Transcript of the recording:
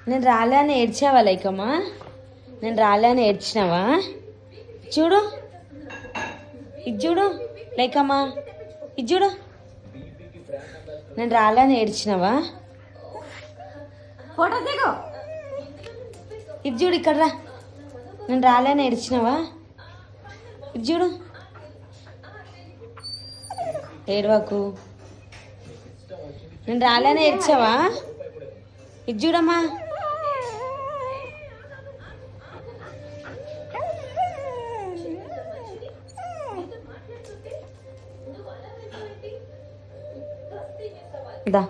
నేను రాలే అని ఏడ్చావా లైకమ్మా? నేను రాలే అని ఏడ్చినావా? చూడు, ఇది చూడు లైకమ్మా, ఇది చూడు. నేను రాలే అని ఏడ్చినావా? ఫోటో దిగు. ఇది చూడు, ఇక్కడ రా. నేను రాలే అని ఏడ్చినావా? ఇది చూడు, ఏడవకు. నేను రాలే అని ఏడ్చావా? ఇది చూడమ్మా. దా